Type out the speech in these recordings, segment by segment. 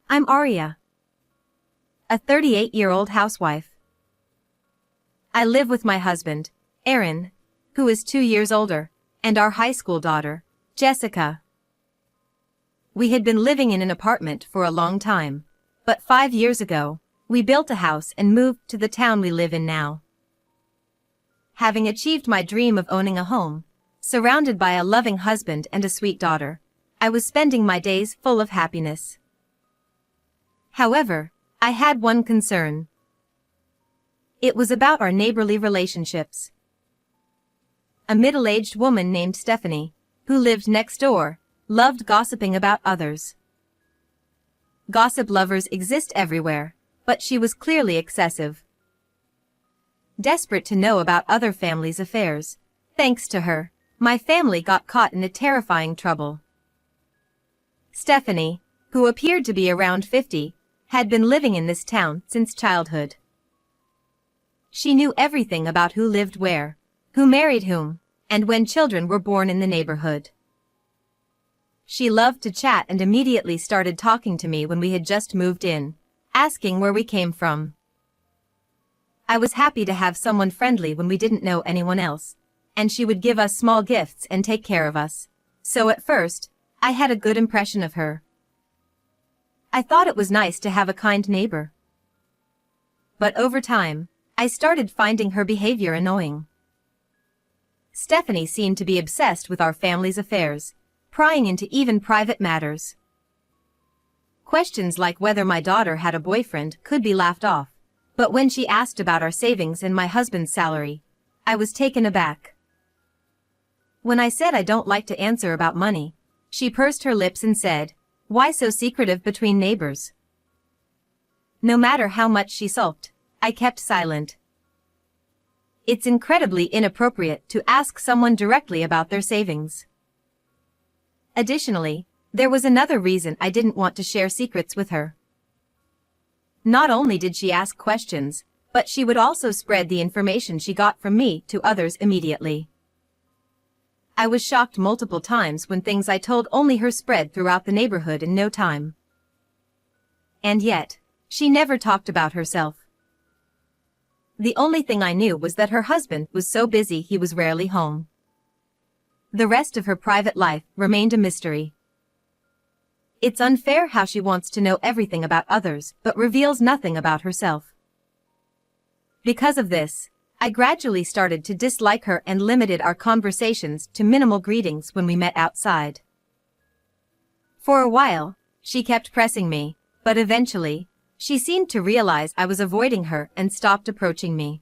I'm Aria, a 38-year-old housewife. I live with my husband, Aaron, who is 2 years older, and our high school daughter, Jessica. We had been living in an apartment for a long time, but 5 years ago, we built a house and moved to the town we live in now. Having achieved my dream of owning a home, surrounded by a loving husband and a sweet daughter, I was spending my days full of happiness. However, I had one concern. It was about our neighborly relationships. A middle-aged woman named Stephanie, who lived next door, loved gossiping about others. Gossip lovers exist everywhere, but she was clearly excessive. Desperate to know about other families' affairs, thanks to her, my family got caught in a terrifying trouble. Stephanie, who appeared to be around 50, had been living in this town since childhood. She knew everything about who lived where, who married whom, and when children were born in the neighborhood. She loved to chat and immediately started talking to me when we had just moved in, asking where we came from. I was happy to have someone friendly when we didn't know anyone else, and she would give us small gifts and take care of us. So at first, I had a good impression of her. I thought it was nice to have a kind neighbor. But over time, I started finding her behavior annoying. Stephanie seemed to be obsessed with our family's affairs, prying into even private matters. Questions like whether my daughter had a boyfriend could be laughed off, but when she asked about our savings and my husband's salary, I was taken aback. When I said I don't like to answer about money, she pursed her lips and said, "Why so secretive between neighbors?" No matter how much she sulked, I kept silent. It's incredibly inappropriate to ask someone directly about their savings. Additionally, there was another reason I didn't want to share secrets with her. Not only did she ask questions, but she would also spread the information she got from me to others immediately. I was shocked multiple times when things I told only her spread throughout the neighborhood in no time. And yet, she never talked about herself. The only thing I knew was that her husband was so busy he was rarely home. The rest of her private life remained a mystery. It's unfair how she wants to know everything about others but reveals nothing about herself. Because of this, I gradually started to dislike her and limited our conversations to minimal greetings when we met outside. For a while, she kept pressing me, but eventually, she seemed to realize I was avoiding her and stopped approaching me.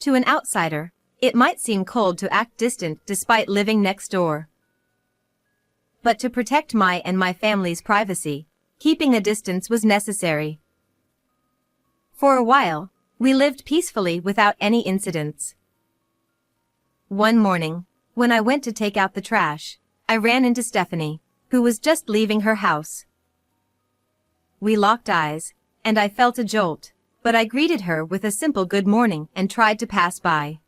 To an outsider, it might seem cold to act distant despite living next door. But to protect my and my family's privacy, keeping a distance was necessary. For a while, we lived peacefully without any incidents. One morning, when I went to take out the trash, I ran into Stephanie, who was just leaving her house. We locked eyes, and I felt a jolt, but I greeted her with a simple good morning and tried to pass by.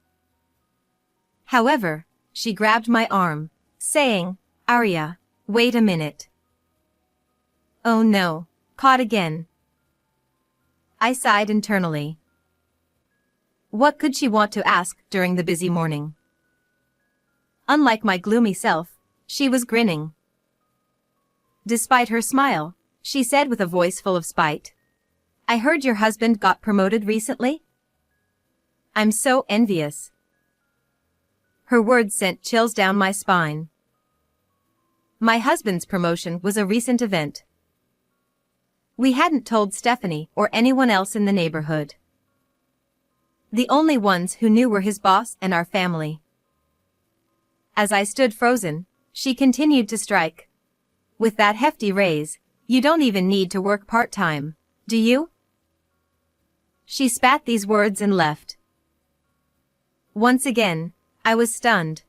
However, she grabbed my arm, saying, "Aria, wait a minute." Oh no, caught again. I sighed internally. What could she want to ask during the busy morning? Unlike my gloomy self, she was grinning. Despite her smile, she said with a voice full of spite, "I heard your husband got promoted recently? I'm so envious." Her words sent chills down my spine. My husband's promotion was a recent event. We hadn't told Stephanie or anyone else in the neighborhood. The only ones who knew were his boss and our family. As I stood frozen, she continued to strike. "With that hefty raise, you don't even need to work part-time, do you?" She spat these words and left. Once again, I was stunned.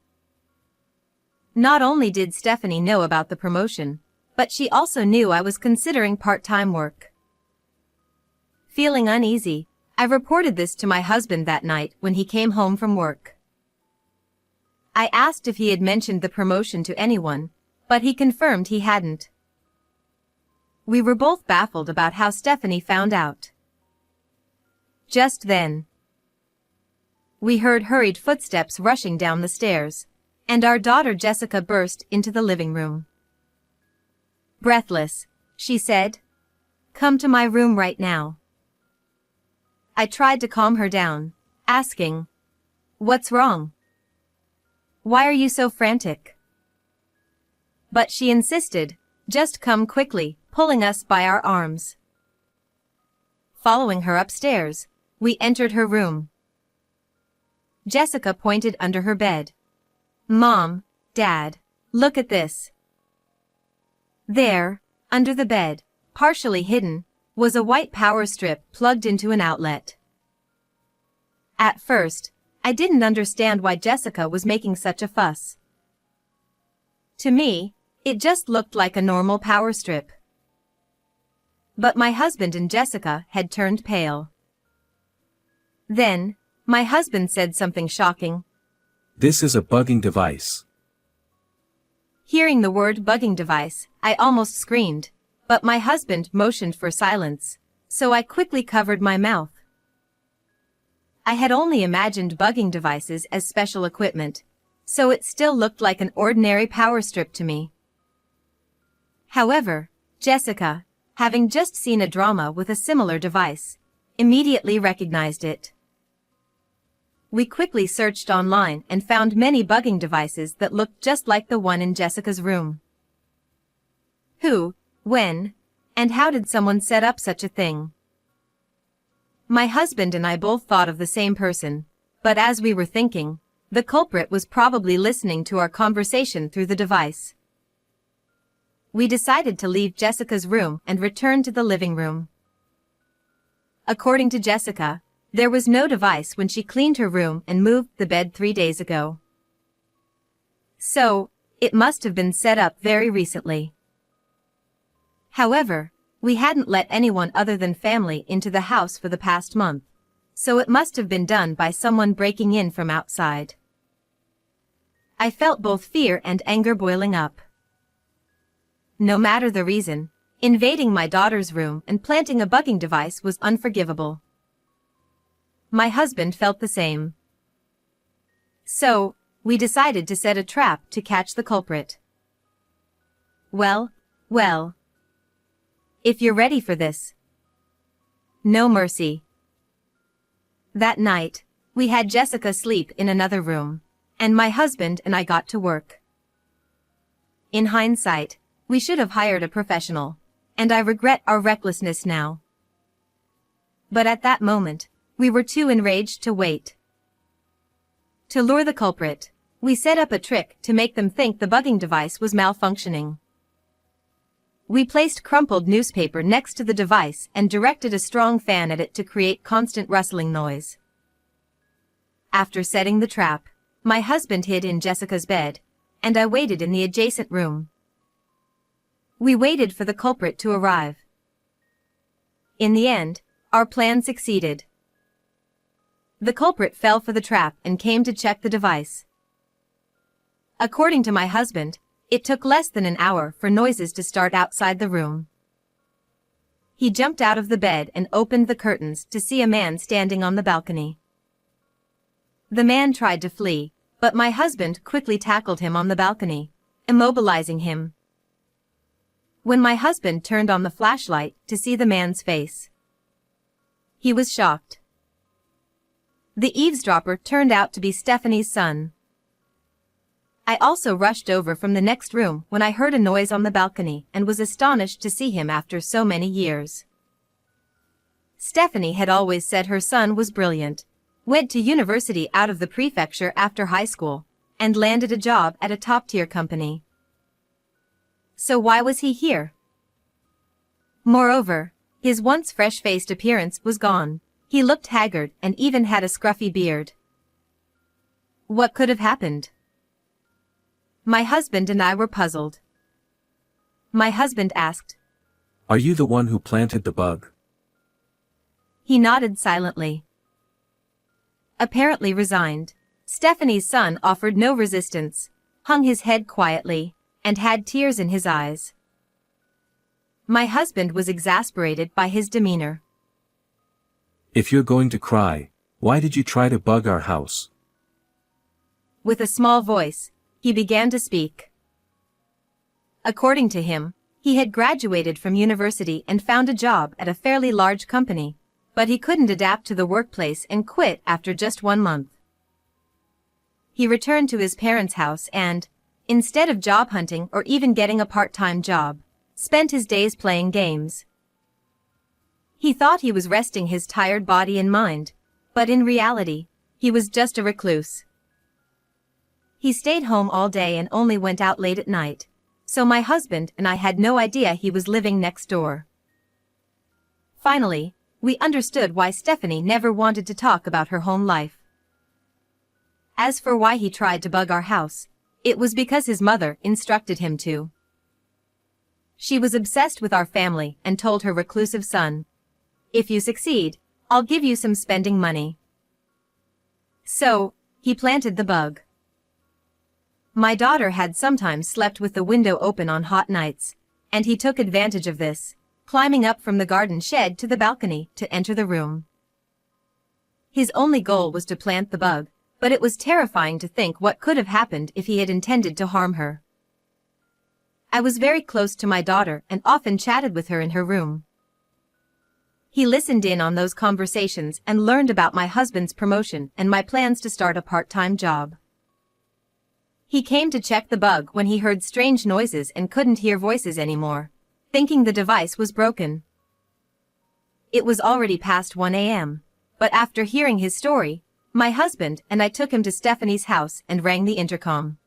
Not only did Stephanie know about the promotion, but she also knew I was considering part-time work. Feeling uneasy, I reported this to my husband that night when he came home from work. I asked if he had mentioned the promotion to anyone, but he confirmed he hadn't. We were both baffled about how Stephanie found out. Just then, we heard hurried footsteps rushing down the stairs, and our daughter Jessica burst into the living room. Breathless, she said, "Come to my room right now." I tried to calm her down, asking, "What's wrong? Why are you so frantic?" But she insisted, "Just come quickly," pulling us by our arms. Following her upstairs, we entered her room. Jessica pointed under her bed. "Mom, Dad, look at this." There, under the bed, partially hidden, was a white power strip plugged into an outlet. At first, I didn't understand why Jessica was making such a fuss. To me, it just looked like a normal power strip. But my husband and Jessica had turned pale. Then, my husband said something shocking. "This is a bugging device." Hearing the word bugging device, I almost screamed, but my husband motioned for silence, so I quickly covered my mouth. I had only imagined bugging devices as special equipment, so it still looked like an ordinary power strip to me. However, Jessica, having just seen a drama with a similar device, immediately recognized it. We quickly searched online and found many bugging devices that looked just like the one in Jessica's room. Who, when, and how did someone set up such a thing? My husband and I both thought of the same person, but as we were thinking, the culprit was probably listening to our conversation through the device. We decided to leave Jessica's room and return to the living room. According to Jessica, there was no device when she cleaned her room and moved the bed 3 days ago. So, it must have been set up very recently. However, we hadn't let anyone other than family into the house for the past month, so it must have been done by someone breaking in from outside. I felt both fear and anger boiling up. No matter the reason, invading my daughter's room and planting a bugging device was unforgivable. My husband felt the same. So, we decided to set a trap to catch the culprit. Well, if you're ready for this. No mercy. That night, we had Jessica sleep in another room, and my husband and I got to work. In hindsight, we should have hired a professional, and I regret our recklessness now. But at that moment, we were too enraged to wait. To lure the culprit, we set up a trick to make them think the bugging device was malfunctioning. We placed crumpled newspaper next to the device and directed a strong fan at it to create constant rustling noise. After setting the trap, my husband hid in Jessica's bed, and I waited in the adjacent room. We waited for the culprit to arrive. In the end, our plan succeeded. The culprit fell for the trap and came to check the device. According to my husband, it took less than an hour for noises to start outside the room. He jumped out of the bed and opened the curtains to see a man standing on the balcony. The man tried to flee, but my husband quickly tackled him on the balcony, immobilizing him. When my husband turned on the flashlight to see the man's face, he was shocked. The eavesdropper turned out to be Stephanie's son. I also rushed over from the next room when I heard a noise on the balcony and was astonished to see him after so many years. Stephanie had always said her son was brilliant, went to university out of the prefecture after high school, and landed a job at a top-tier company. So why was he here? Moreover, his once fresh-faced appearance was gone. He looked haggard and even had a scruffy beard. What could have happened? My husband and I were puzzled. My husband asked, "Are you the one who planted the bug?" He nodded silently. Apparently resigned, Stephanie's son offered no resistance, hung his head quietly, and had tears in his eyes. My husband was exasperated by his demeanor. If you're going to cry, why did you try to bug our house? With a small voice, he began to speak. According to him, he had graduated from university and found a job at a fairly large company, but he couldn't adapt to the workplace and quit after just 1 month. He returned to his parents' house and, instead of job hunting or even getting a part-time job, spent his days playing games. He thought he was resting his tired body and mind, but in reality, he was just a recluse. He stayed home all day and only went out late at night, so my husband and I had no idea he was living next door. Finally, we understood why Stephanie never wanted to talk about her home life. As for why he tried to bug our house, it was because his mother instructed him to. She was obsessed with our family and told her reclusive son, "If you succeed, I'll give you some spending money." So, he planted the bug. My daughter had sometimes slept with the window open on hot nights, and he took advantage of this, climbing up from the garden shed to the balcony to enter the room. His only goal was to plant the bug, but it was terrifying to think what could have happened if he had intended to harm her. I was very close to my daughter and often chatted with her in her room. He listened in on those conversations and learned about my husband's promotion and my plans to start a part-time job. He came to check the bug when he heard strange noises and couldn't hear voices anymore, thinking the device was broken. It was already past 1 a.m., but after hearing his story, my husband and I took him to Stephanie's house and rang the intercom.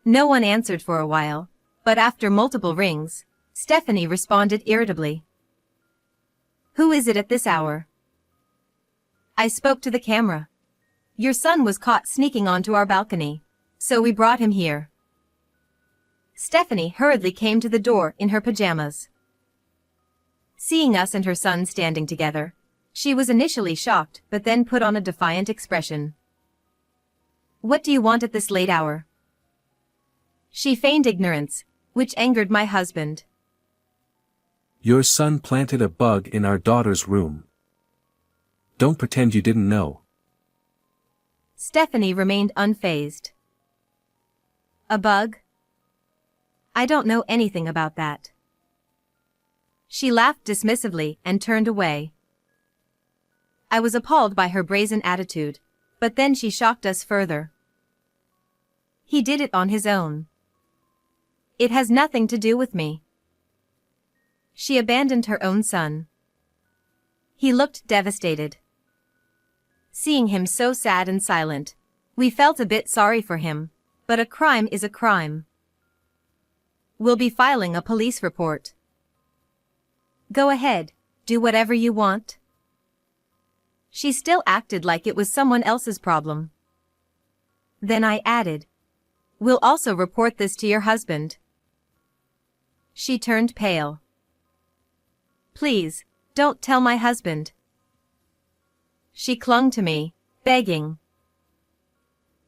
No one answered for a while, but after multiple rings, Stephanie responded irritably. "Who is it at this hour?" I spoke to the camera. "Your son was caught sneaking onto our balcony, so we brought him here." Stephanie hurriedly came to the door in her pajamas. Seeing us and her son standing together, she was initially shocked but then put on a defiant expression. "What do you want at this late hour?" She feigned ignorance, which angered my husband. Your son planted a bug in our daughter's room. Don't pretend you didn't know. Stephanie remained unfazed. "A bug? I don't know anything about that." She laughed dismissively and turned away. I was appalled by her brazen attitude, but then she shocked us further. "He did it on his own. It has nothing to do with me." She abandoned her own son. He looked devastated. Seeing him so sad and silent, we felt a bit sorry for him, but a crime is a crime. "We'll be filing a police report." "Go ahead, do whatever you want." She still acted like it was someone else's problem. Then I added, "We'll also report this to your husband." She turned pale. "Please, don't tell my husband." She clung to me, begging.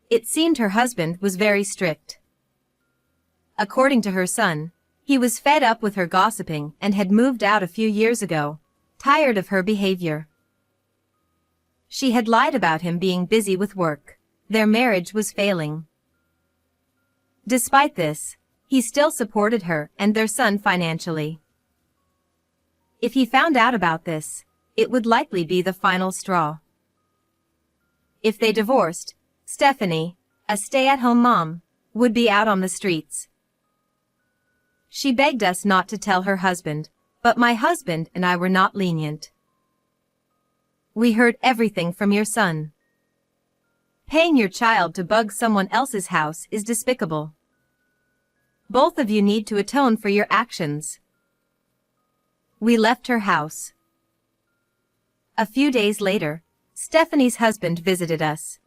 It seemed her husband was very strict. According to her son, he was fed up with her gossiping and had moved out a few years ago, tired of her behavior. She had lied about him being busy with work. Their marriage was failing. Despite this, he still supported her and their son financially. If he found out about this, it would likely be the final straw. If they divorced, Stephanie, a stay-at-home mom, would be out on the streets. She begged us not to tell her husband, but my husband and I were not lenient. "We heard everything from your son. Paying your child to bug someone else's house is despicable. Both of you need to atone for your actions." We left her house. A few days later, Stephanie's husband visited us.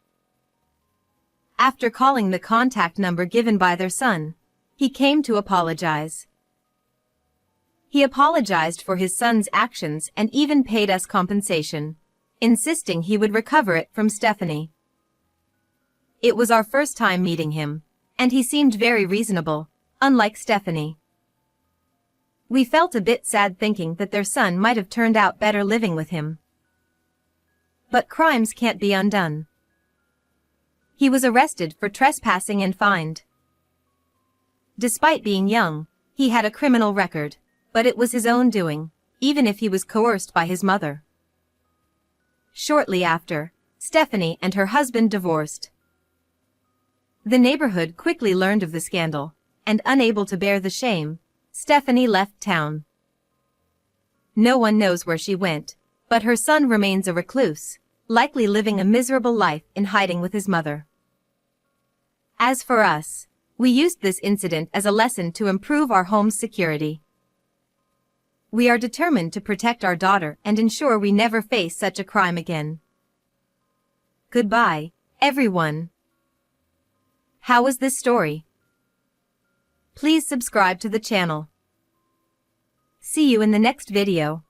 After calling the contact number given by their son, he came to apologize. He apologized for his son's actions and even paid us compensation, insisting he would recover it from Stephanie. It was our first time meeting him, and he seemed very reasonable, unlike Stephanie. We felt a bit sad thinking that their son might have turned out better living with him. But crimes can't be undone. He was arrested for trespassing and fined. Despite being young, he had a criminal record, but it was his own doing, even if he was coerced by his mother. Shortly after, Stephanie and her husband divorced. The neighborhood quickly learned of the scandal, and unable to bear the shame, Stephanie left town. No one knows where she went, but her son remains a recluse, likely living a miserable life in hiding with his mother. As for us, we used this incident as a lesson to improve our home's security. We are determined to protect our daughter and ensure we never face such a crime again. Goodbye, everyone. How was this story? Please subscribe to the channel. See you in the next video.